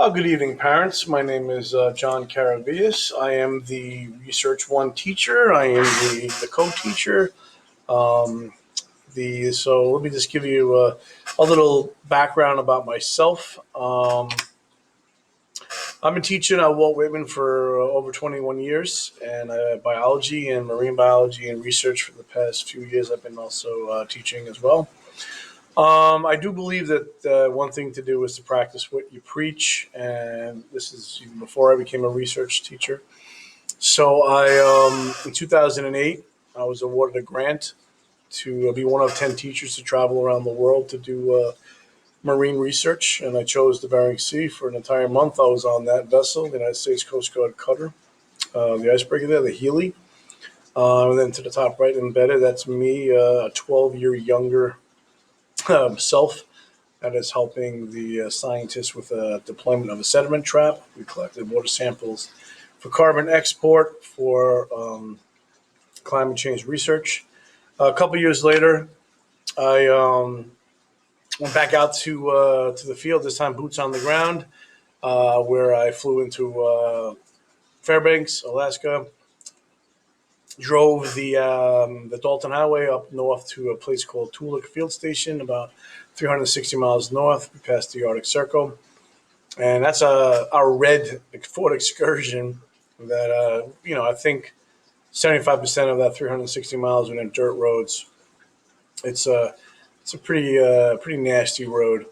Good evening, parents. My name is John Karavias. I am the Research I teacher. I am the co-teacher. Um, so let me just give you a little background about myself. I've been teaching at Walt Whitman for over 21 years, and biology and marine biology and research for the past few years. I've been also teaching as well. I do believe that one thing to do is to practice what you preach, and this is even before I became a research teacher. So in 2008, I was awarded a grant to be one of 10 teachers to travel around the world to do marine research, and I chose the Bering Sea for an entire month. I was on that vessel, the United States Coast Guard cutter, the icebreaker there, the Healy. And then to the top right embedded, that's me, a 12-year younger self that is helping the scientists with the deployment of a sediment trap. We collected water samples for carbon export for climate change research. A couple years later, I went back out to the field. This time, boots on the ground, where I flew into Fairbanks, Alaska. Drove the Dalton Highway up north to a place called Tulik Field Station, about 360 miles north. We passed the Arctic Circle, and that's our red Ford excursion. That I think 75% of that 360 miles were in dirt roads. It's a pretty nasty road.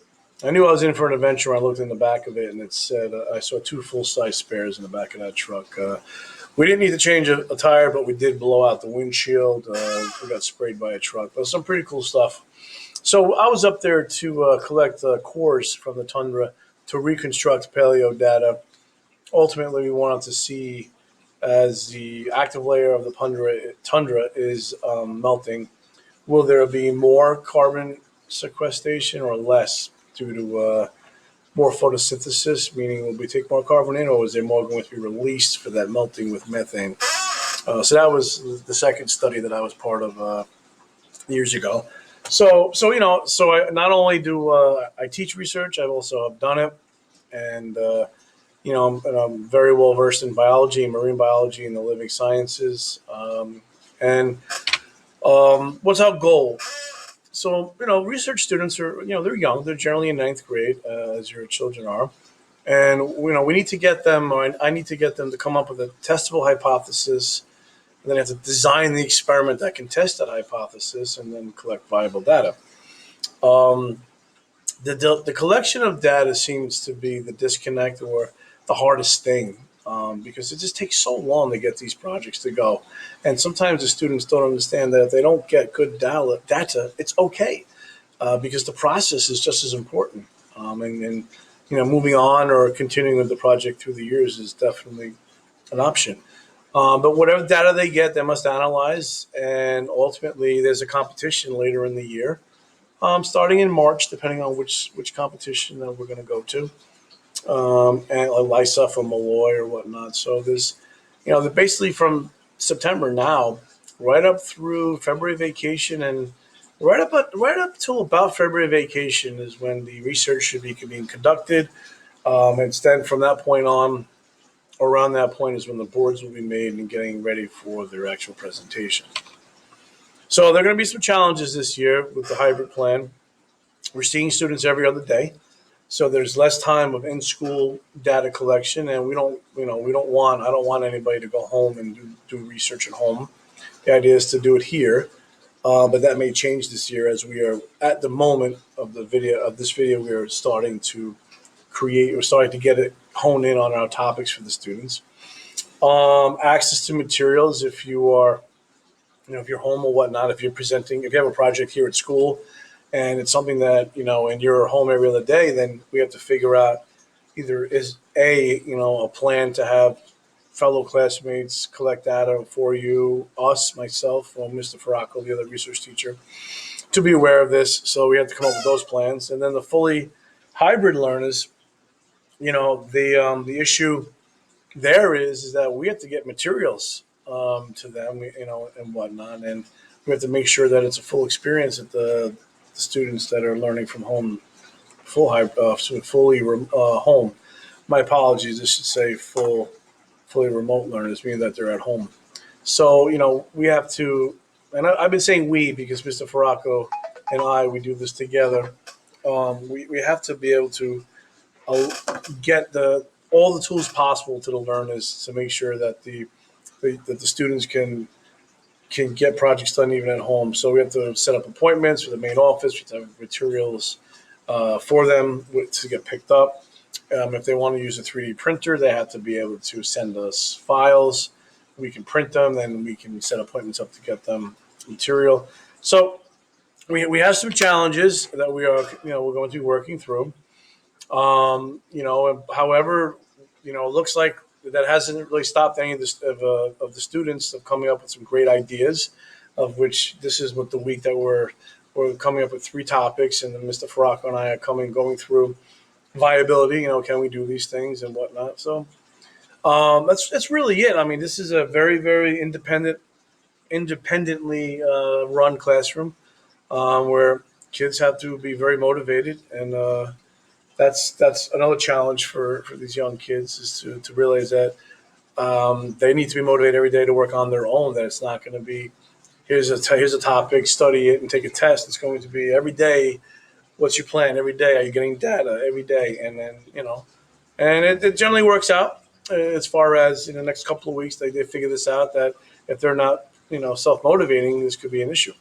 I knew I was in for an adventure when I looked in the back of it, and it said I saw two full size spares in the back of that truck. We didn't need to change a tire, but we did blow out the windshield. We got sprayed by a truck. But some pretty cool stuff. So I was up there to collect cores from the tundra to reconstruct paleo data. Ultimately, we wanted to see as the active layer of the tundra is melting, will there be more carbon sequestration or less due to more photosynthesis, meaning will we take more carbon in, or is there more going to be released for that melting with methane? So that was the second study that I was part of years ago. So I not only do I teach research, I've also have done it, and I'm very well versed in biology and marine biology and the living sciences. And What's our goal? So research students are they're young. They're generally in ninth grade, as your children are, and we need to get them, or I need to get them to come up with a testable hypothesis, and then have to design the experiment that can test that hypothesis, and then collect viable data. Um, the collection of data seems to be the disconnect or the hardest thing, because it just takes so long to get these projects to go. And sometimes the students don't understand that if they don't get good data, it's okay, because the process is just as important. And moving on or continuing with the project through the years is definitely an option. But whatever data they get, they must analyze. And ultimately, there's a competition later in the year, starting in March, depending on which competition that we're going to go to, and like LISA from Malloy or whatnot. So basically from September now, right up through February vacation, and right up till about February vacation is when the research should be being conducted. And then from that point on, around that point is when the boards will be made and getting ready for their actual presentation. So there are going to be some challenges this year with the hybrid plan. We're seeing students every other day, so there's less time of in-school data collection, and I don't want anybody to go home and do research at home. The idea is to do it here, but that may change this year as we are at the moment of this video. We are starting to we're starting to get it honed in on our topics for the students. Access to materials if you are if you're home or whatnot, if you have a project here at school, and it's something that and you're home every other day, then we have to figure out either is a plan to have fellow classmates collect data for you, us, myself, or Mr. Faracco, the other research teacher, to be aware of this. So we have to come up with those plans, and then the fully hybrid learners, the issue there is that we have to get materials to them, and whatnot, and we have to make sure that it's a full experience that the students that are learning from home, fully home. My apologies. This should say fully remote learners, meaning that they're at home. So, we have to, and I've been saying we because Mr. Faracco and we do this together. We have to be able to uh, get all the tools possible to the learners to make sure that the students can get projects done even at home. So we have to set up appointments for the main office. We have to have materials for them to get picked up. If they want to use a 3D printer, they have to be able to send us files. We can print them, then we can set appointments up to get them material. So we have some challenges that we're going to be working through. However, it looks like that hasn't really stopped any of the students of coming up with some great ideas. Of which this is what the week that we're coming up with 3 topics, and then Mr. Faracco and I are going through viability. Can we do these things and whatnot? So that's really it. I mean, this is a very very independently run classroom where kids have to be very motivated and. That's another challenge for these young kids is to realize that they need to be motivated every day to work on their own. That it's not going to be here's a topic, study it and take a test. It's going to be every day. What's your plan every day? Are you getting data every day? And then and it generally works out as far as in the next couple of weeks they figure this out that if they're not self motivating, this could be an issue.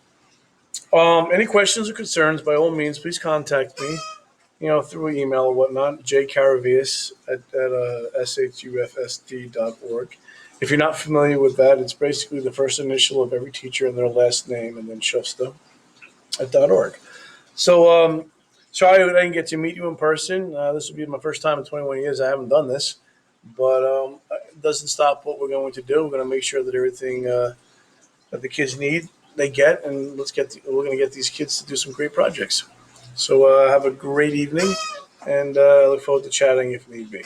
Any questions or concerns? By all means, please contact me through email or whatnot, jkaravias at shufsd.org. If you're not familiar with that, it's basically the first initial of every teacher and their last name, and then Shusta at .org. So, sorry I didn't get to meet you in person. This will be my first time in 21 years. I haven't done this, but it doesn't stop what we're going to do. We're going to make sure that everything that the kids need, they get, and we're going to get these kids to do some great projects. So have a great evening, and I look forward to chatting if need be.